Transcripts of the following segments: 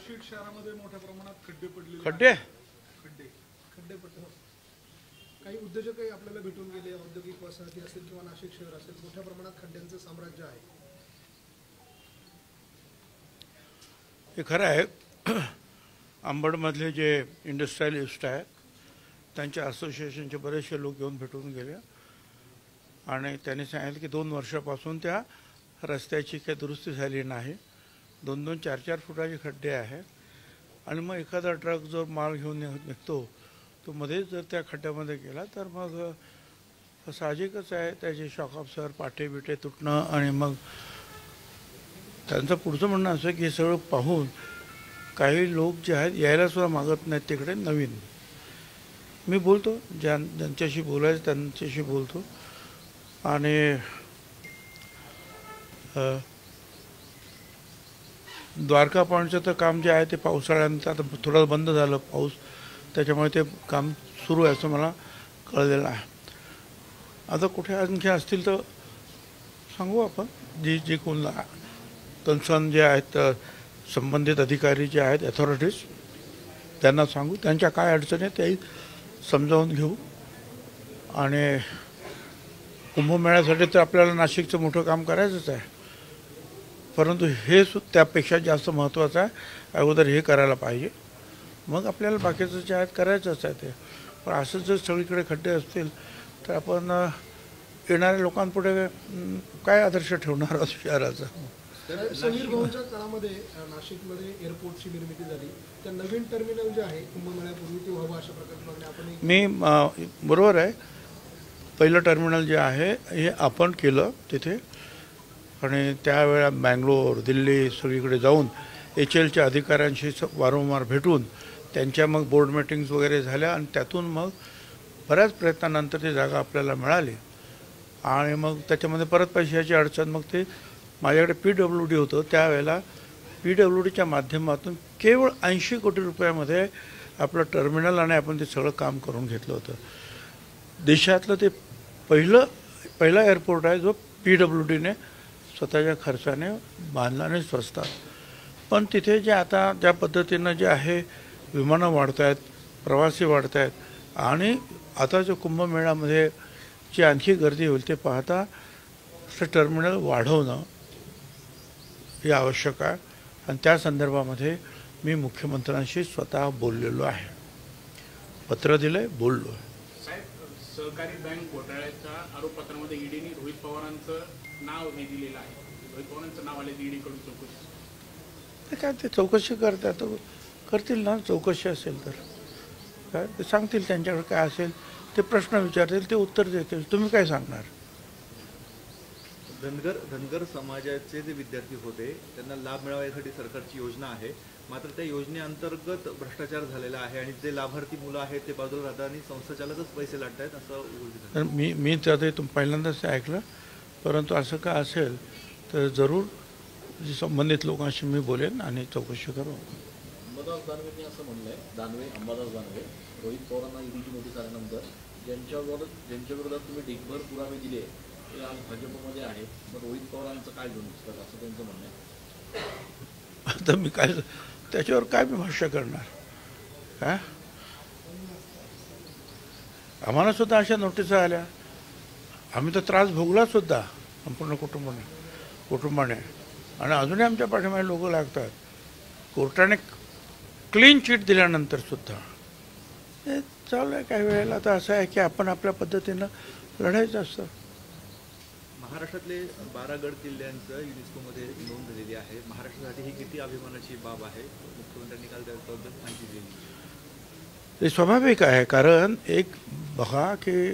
नाशिक शहरामध्ये मोठ्या प्रमाणात खड्डे पडलेले खड्डे खड्डे पडले. काही उद्योजकही आपल्याला भेटून गेले, औद्योगिक वसाहती असेल किंवा नाशिक शहर असेल, मोठ्या प्रमाणात खड्ड्यांचं साम्राज्य आहे. हे खरं आहे. अंबडमधले जे इंडस्ट्रियलिस्ट आहेत त्यांच्या असोसिएशनचे बरेचसे लोक येऊन भेटून गेले आणि त्यांनी सांगितलं की 2 वर्षापासून त्या रस्त्याची काही दुरुस्ती झाली नाही. 2-2, 4-4 फुटाचे खड्डे आहेत आणि मग एखादा ट्रक जर माल घेऊन निघतो तो मध्येच जर त्या खड्ड्यामध्ये गेला तर मग साहजिकच आहे त्याचे शॉक ऑब्झर्वर पाटे बिटे तुटणं. आणि मग त्यांचं पुढचं म्हणणं असं की हे सगळं पाहून काही लोक जे आहेत यायला सुद्धा मागत नाहीत तिकडे नवीन. मी बोलतो ज्यांच्याशी बोलायचं त्यांच्याशी बोलतो आणि द्वारका पॉईंटचं तर काम जे आहे ते पावसाळ्यानंतर आता थोडं बंद झालं पाऊस, त्याच्यामुळे ते काम सुरू आहे असं मला कळलेलं आहे. आता कुठे आणखी असतील तर सांगू आपण. जी कोण कन्सर्न जे आहेत संबंधित अधिकारी जे आहेत अथॉरिटीज त्यांना सांगू, त्यांच्या काय अडचणी आहेत त्याही समजावून घेऊ. आणि कुंभमेळ्यासाठी तर आपल्याला नाशिकचं मोठं काम करायचंच आहे, परंतु हे त्यापेक्षा जास्त महत्त्वाचं आहे. अगोदर हे करायला पाहिजे, मग आपल्याला बाकीचं जे आहेत करायचंच आहे ते. पण असं जर सगळीकडे खड्डे असतील तर आपण येणाऱ्या लोकांपुढे काय आदर्श ठेवणार आहोत शहराचा. समीर भाऊंच्या काळामध्ये नाशिकमध्ये एअरपोर्टची निर्मिती झाली, तर नवीन टर्मिनल जे आहे कुंभमेळ्यापूर्वी ते व्हावं अशा प्रकारची आपण. मी बरोबर आहे. पहिलं टर्मिनल जे आहे हे आपण केलं तिथे आणि त्यावेळेला बँगलोर दिल्ली सगळीकडे जाऊन HALच्या अधिकाऱ्यांशी वारंवार भेटून त्यांच्या मग बोर्ड मीटिंग्स वगैरे झाल्या आणि त्यातून मग बऱ्याच प्रयत्नानंतर ती जागा आपल्याला मिळाली. आणि मग त्याच्यामध्ये परत पैशाची अडचण. मग ते माझ्याकडे PWD होतं त्यावेळेला. PWDच्या माध्यमातून केवळ 80 कोटी रुपयामध्ये आपलं टर्मिनल आणि आपण ते सगळं काम करून घेतलं होतं. देशातलं ते पहिला एअरपोर्ट आहे जो PWDने स्वतःच्या खर्चाने बांधला आणि स्वस्तात. पण तिथे जे आता ज्या पद्धतीनं जे आहे विमानं वाढत आहेत, प्रवासी वाढत आहेत आणि आता जो कुंभमेळ्यामध्ये जी आणखी गर्दी होईल ते पाहता ते टर्मिनल वाढवणं हे आवश्यक आहे. आणि त्या संदर्भामध्ये मी मुख्यमंत्र्यांशी स्वतः बोललेलो आहे, पत्र दिलंय, बोललो आहे. सहकारी बँक घोटाळ्याच्या आरोपपत्रामध्ये ईडीने रोहित पवारांचं नाव हे दिलेलं आहे. रोहित पवारांचं नाव आले ईडीकडून चौकशी. काय ते चौकशी करतात करतील ना, चौकशी असेल तर काय ते सांगतील. त्यांच्याकडे काय असेल ते प्रश्न विचारतील, ते उत्तर देतील. तुम्ही काय सांगणार. धनगर समाजाचे जे विद्यार्थी होते त्यांना लाभ मिळावा यासाठी सरकारची योजना आहे, मात्र त्या योजनेअंतर्गत भ्रष्टाचार झालेला आहे आणि जे लाभार्थी मुलं आहेत ते बाजूला राहतात आणि संस्थाचालकच पैसे लाटत आहेत असं. तर मी तर ते पहिल्यांदाच ऐकलं, परंतु असं का असेल तर जरूर संबंधित लोकांशी मी बोलेन आणि चौकशी करू. अंबादास दानवेंनी असं म्हणलंय, अंबादास दानवे रोहित पवारांना ईडीची नोटीस आल्यानंतर ज्यांच्या विरोधात तुम्ही ढिगभर पुरावे दिले ते आज भाजपमध्ये आहे, मग रोहित पवारांचं काय घेऊन असं त्यांचं म्हणणं आहे. आता मी काय त्याच्यावर काय मी भाष्य करणार. काय आम्हाला सुद्धा अशा नोटिसा आल्या, आम्ही तर त्रास भोगला सुद्धा संपूर्ण कुटुंबाने आणि अजूनही आमच्या पाठीमागे लोक लागतात. कोर्टाने क्लीन चिट दिल्यानंतर सुद्धा हे चालू आहे. काही वेळेला आता असं आहे की आपण आपल्या पद्धतीनं लढायचं असतं. महाराष्ट्रातले 12 गड किल्ल्यांचं युनेस्कोमध्ये नोंद झालेली आहे. महाराष्ट्रासाठी ही किती अभिमानाची बाब आहे. मुख्यमंत्र्यांनी काल त्याबद्दल माहिती दिली. ते स्वाभाविक आहे, कारण एक बघा की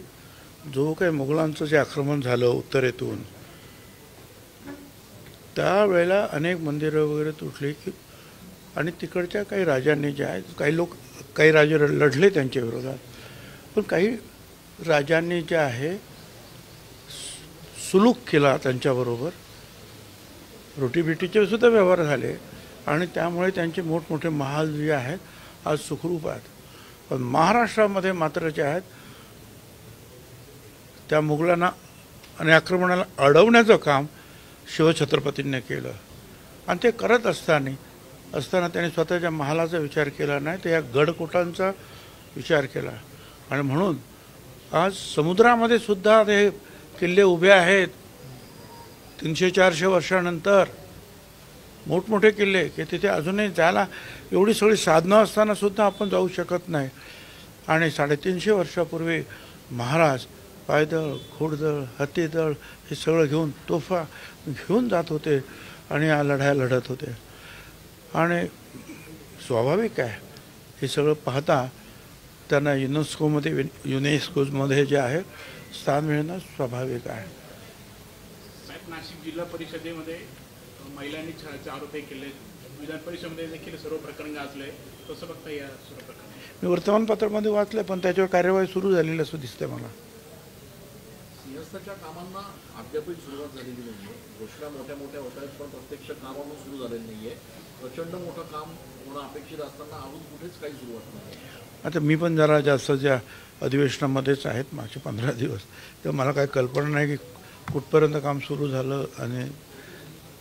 जो काही मुघलांचं जे आक्रमण झालं उत्तरेतून त्यावेळेला अनेक मंदिरं वगैरे तुटली की आणि तिकडच्या काही राजांनी जे आहे काही राजे लढले त्यांच्या विरोधात, पण काही राजांनी जे आहे सुलूक केला त्यांच्याबरोबर, रोटीबिटीचे सुद्धा व्यवहार झाले आणि त्यामुळे त्यांचे मोठमोठे महाल जे आहेत आज सुखरूप आहेत. पण महाराष्ट्रामध्ये मात्र जे आहेत त्या मुघलांना आणि आक्रमणाला अडवण्याचं काम शिवछत्रपतींनी केलं आणि ते करत असताना असताना त्यांनी स्वतःच्या महालाचा विचार केला नाही, तर या गडकोटांचा विचार केला. आणि म्हणून आज समुद्रामध्ये सुद्धा ते किल्ले उभे आहेत 300-400 वर्षानंतर, मोठमोठे किल्ले की तिथे अजूनही जायला एवढी सगळी साधनं असताना सुद्धा आपण जाऊ शकत नाही. आणि 350 वर्षापूर्वी महाराज पायदळ, घोडदळ, हत्तीदळ हे सगळं घेऊन, तोफा घेऊन जात होते आणि या लढाया लढत होते. आणि स्वाभाविक आहे हे सगळं पाहता त्यांना युनेस्कोमध्ये जे आहे स्थान मिळणं स्वाभाविक आहे. साहेब, नाशिक जिल्हा परिषदेमध्ये महिलांनी छळाचे आरोपही केले, विधान परिषदेमध्ये देखील सर्व प्रकरण गाजले, कसं बघता या सर्व प्रकरण? मी वर्तमानपत्रामध्ये वाचलं, पण त्याच्यावर कार्यवाही सुरू झालेली असं दिसतंय मला. सिंहस्थाच्या कामांना अद्यापही सुरुवात झालेली नाहीये. घोषणा मोठ्या मोठ्या होत आहेत, पण प्रत्यक्ष काम अजून सुरू झालेलं नाहीये. प्रचंड मोठं काम होणं अपेक्षित असताना अजून कुठेच काही सुरुवात नाही. आता मी पण जरा जास्तच्या अधिवेशनामध्येच आहेत मागचे 15 दिवस, तर मला काही कल्पना नाही की कुठपर्यंत काम सुरू झालं आणि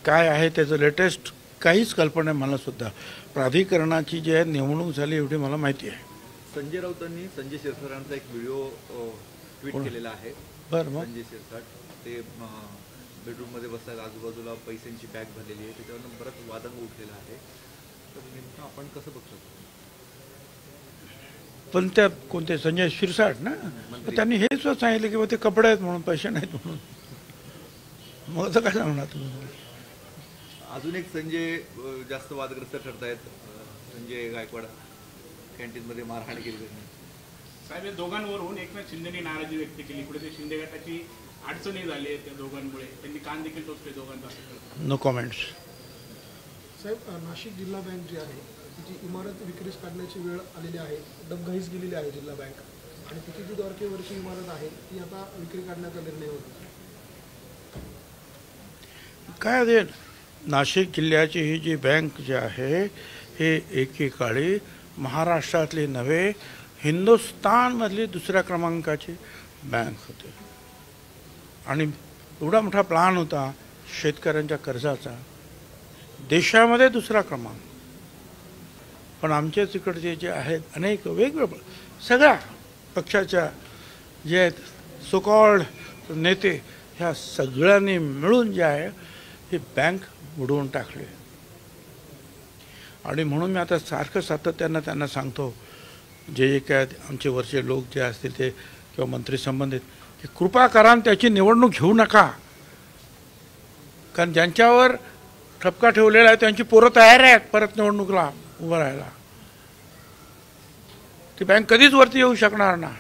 काय आहे त्याचं लेटेस्ट काहीच कल्पना आहे मला सुद्धा. प्राधिकरणाची जी आहे नेमणूक झाली एवढी मला माहिती आहे. संजय राऊतांनी संजय शिरसाटांचा एक व्हिडिओ ट्विट केलेला आहे. बरं, मग संजय शिरसाट ते बेडरूममध्ये बसतात, आजूबाजूला पैशांची बॅग भरलेली आहे, त्याच्यावरून बराच वादंग उठलेला आहे. तर नेमकं आपण कसं बघतो? पण त्या कोणते संजय शिरसाट ना, त्यांनी हेच सांगितलं की ते कपडे आहेत म्हणून, पैसे नाहीत म्हणून. मग असं काय सांगणार तुम्ही? अजून एक संजय जास्त वादग्रस्त ठरतायत. संजय गायकवाड कॅन्टीनमध्ये मारहाण केली त्यांनी. साहेब, या दोघांवरून एकनाथ शिंदेनी नाराजी व्यक्त केली. पुढे ते शिंदे गटाची अडचणी झाली आहे त्या दोघांमुळे, त्यांनी कान देखील टोचले दोघांचा. No comments. साहेब, नाशिक जिल्हा बँक जी आहे तिची इमारत विक्रीस काढण्याची वेळ आलेली आहे, डबघाईस गेलेली आहे जिल्हा बँक, आणि तिची जी द्वारकेवरची इमारत आहे ती आता विक्री काढण्याचा निर्णय होतो. काय ते नाशिक जिल्ह्याची ही जी बँक जी आहे हे एकेकाळी महाराष्ट्रातली नव्हे हिंदुस्थानमधली दुसऱ्या क्रमांकाची बँक होती. आणि एवढा मोठा प्लान होता शेतकऱ्यांच्या कर्जाचा, देशामध्ये दुसरा क्रमांक. पण आमच्या तिकडचे जे आहेत अनेक वेगवेगळे सगळ्या पक्षाच्या जे आहेत सो-कॉल्ड नेते, ह्या सगळ्यांनी मिळून जे आहे ही बँक बुडवून टाकली. आणि म्हणून मी आता सारखं सातत्यानं त्यांना सांगतो, जे काय आमचे वरचे लोक जे असतील ते किंवा मंत्री संबंधित, की कृपा करा त्याची निवडणूक घेऊ नका. कारण ज्यांच्यावर ठपका ठेवलेला आहे त्यांची पोरं तयार आहेत परत निवडणुकीला उभं राहायला. ती बँक कधीच वरती येऊ शकणार ना.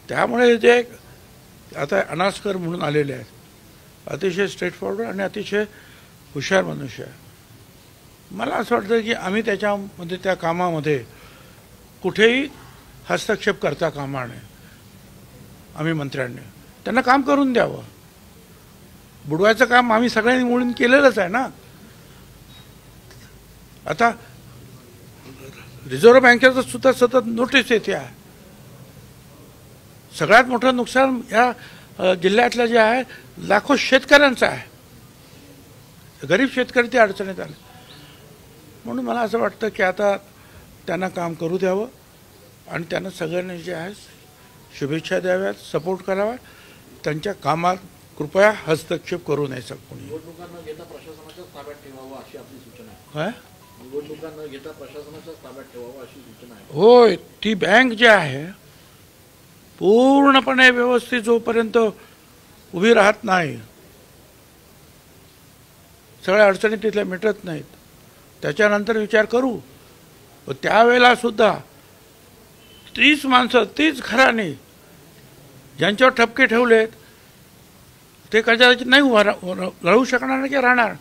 त्यामुळे जे आता अनास्कर म्हणून आलेले आहेत, अतिशय स्ट्रेट फॉरवर्ड आणि अतिशय हुशार मनुष्य आहे. मला असं वाटतं की आम्ही त्याच्यामध्ये त्या कामामध्ये कुठेही हस्तक्षेप करता कामा नये. आम्ही मंत्र्यांनी त्यांना काम करून द्यावं. बुडवायचं काम आम्ही सगळ्यांनी मिळून केलेलंच आहे ना. आता रिझर्व्ह बँकेचं सुद्धा सतत नोटीस येते आहे. सगळ्यात मोठं नुकसान या जिल्ह्यातलं जे आहे लाखो शेतकऱ्यांचं आहे. गरीब शेतकरी ते अडचणीत आले. म्हणून मला असं वाटतं की आता त्यांना काम करू द्यावं आणि त्यांना सगळ्यांनी जे आहे शुभेच्छा द्याव्यात, सपोर्ट करावा. त्यांच्या कामात कृपया हस्तक्षेप करू नये कोणी. निवडणुकांना घेता प्रशासनाच्याच ताब्यात ठेवावं अशी आपली सूचना आहे. काय निवडणुकांना घेता प्रशासनाच्याच ताब्यात ठेवावं अशी सूचना आहे. होय, ती बँक जी आहे पूर्णपणे व्यवस्थित जोपर्यंत उभी राहत नाही, सगळ्या अडचणी तिथल्या मिटत नाहीत, त्याच्यानंतर विचार करू. पण त्यावेळेला सुद्धा तीच माणसं, तीच घराणी ज्यांच्यावर ठपके ठेवलेत ते कदाचित नाही उभा राहू शकणार नाही की राहणार.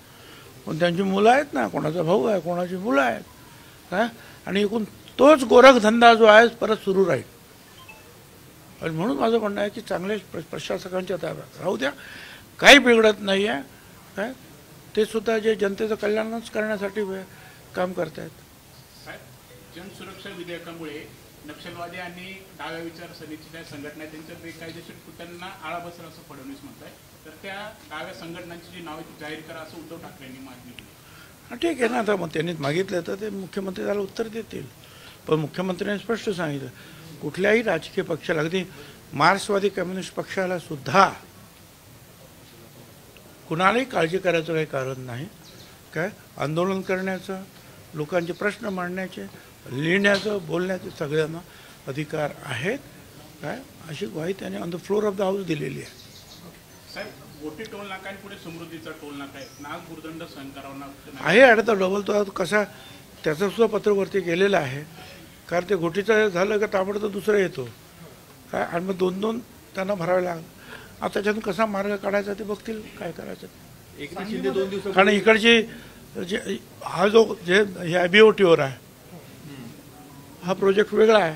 पण त्यांची मुलं आहेत ना, कोणाचा भाऊ आहे, कोणाची मुलं आहेत काय, आणि एकूण तोच गोरखधंदा जो आहे परत सुरू राहील. आणि म्हणून माझं म्हणणं आहे की चांगले प्रशासकांच्या ताब्यात राहू द्या. काही बिघडत नाही आहे काय, ते सुद्धा जे जनतेचं कल्याणच करण्यासाठी काम करत आहेत. साहेब, जनसुरक्षा विधेयकामुळे नक्षलवादी आणि डाव्या विचारसरणीच्या ज्या संघटना आहेत त्यांच्या बेकायदेशीर कृत्यांना आळा बसेल असं फडणवीस म्हणत आहे. तर त्या डाव्या संघटनांची जी नावे जाहीर करा असं उद्धव ठाकरेंनी मागणी केली. ठीक आहे ना, आता मग त्यांनी मागितलं तर ते मुख्यमंत्री त्याला उत्तर देतील. पण मुख्यमंत्र्यांनी स्पष्ट सांगितलं कुठल्याही राजकीय पक्षाला, अगदी मार्क्सवादी कम्युनिस्ट पक्षाला सुद्धा कुणालाही काळजी करायचं काही कारण नाही. काय आंदोलन करण्याचं, लोकांचे प्रश्न मांडण्याचे, लिहिण्याचं, बोलण्याचे सगळ्यांना अधिकार आहेत. काय अशी ग्वाही त्याने on the floor of the house दिलेली आहे. साहेब गोटी टोल नाका आणि पुढे समृद्धीचा टोल नाका आहे, नाग भूर्दंड सहन करावा लागतो. आहे आता डबल तो कसा त्याचं सुद्धा पत्रवरती केलेलं आहे. कारण ते घोटीचं झालं का ताबडतोब दुसरं येतो काय, आणि मग दोन दोन त्यांना भरावे लागलं. आता त्याच्यातून कसा मार्ग काढायचा ते बघतील काय करायचं. एकनाथ शिंदे 2 दिवसापूर्वी कारण इकडची हा जो जे ह्या बीओटीवर आहे हा प्रोजेक्ट वेगळा आहे,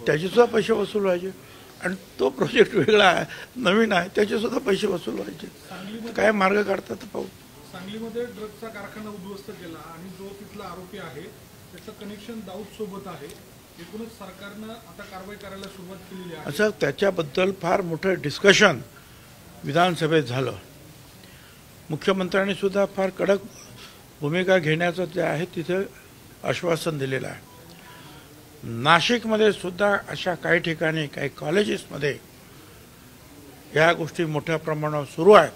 त्याचे सुद्धा पैसे वसूल व्हायचे. आणि तो प्रोजेक्ट वेगळा आहे, नवीन आहे, त्याचे सुद्धा पैसे वसूल व्हायचे. काय मार्ग काढतात पाहू. सांगलीमध्ये ड्रग्जचा कारखाना उद्ध्वस्त केला आणि जो तिथला आरोपी आहे त्याचं कनेक्शन दाऊद सोबत आहे. एकूणच सरकारनं आता कारवाई करायला सुरुवात केलेली आहे. असं त्याच्याबद्दल फार मोठं डिस्कशन विधानसभेत झालं. मुख्यमंत्र्यांनी सुद्धा फार कडक भूमिका घेण्याचं जे आहे तिथे आश्वासन दिलेलं आहे. नाशिकमध्ये सुद्धा अशा काही ठिकाणी काही कॉलेजेसमध्ये ह्या गोष्टी मोठ्या प्रमाणावर सुरू आहेत.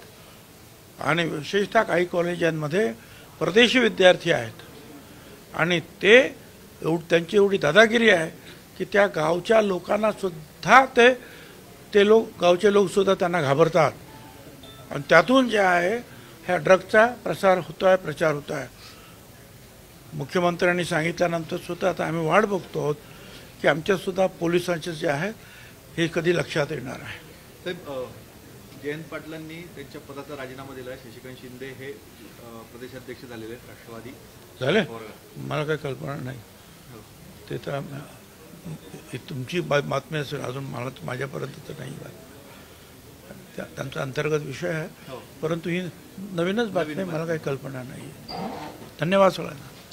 आणि विशेषतः काही कॉलेजांमध्ये परदेशी विद्यार्थी आहेत आणि त्यांची एवढी दादागिरी आहे की त्या गावच्या लोकांना सुद्धा ते गावचे लोकसुद्धा त्यांना घाबरतात. आणि त्यातून जे आहे ह्या ड्रग्जचा प्रचार होतो आहे. मुख्यमंत्र्यांनी सांगितल्यानंतर सुद्धा आता आम्ही वाट बघतो आहोत की आमच्यासुद्धा पोलिसांचे जे आहे हे कधी लक्षात येणार आहे. साहेब जयंत पाटलांनी त्यांच्या पदाचा राजीनामा दिला आहे. शशिकांत शिंदे हे प्रदेशाध्यक्ष झालेले आहेत राष्ट्रवादी. झाले मला काही कल्पना नाही. ते तर तुमची बातमी असेल, अजून माझ्यापर्यंत तर नाही. त्यांचा अंतर्गत विषय आहे, परंतु ही नवीनच बातमी, मला काही कल्पना नाही. धन्यवाद सगळ्यांना.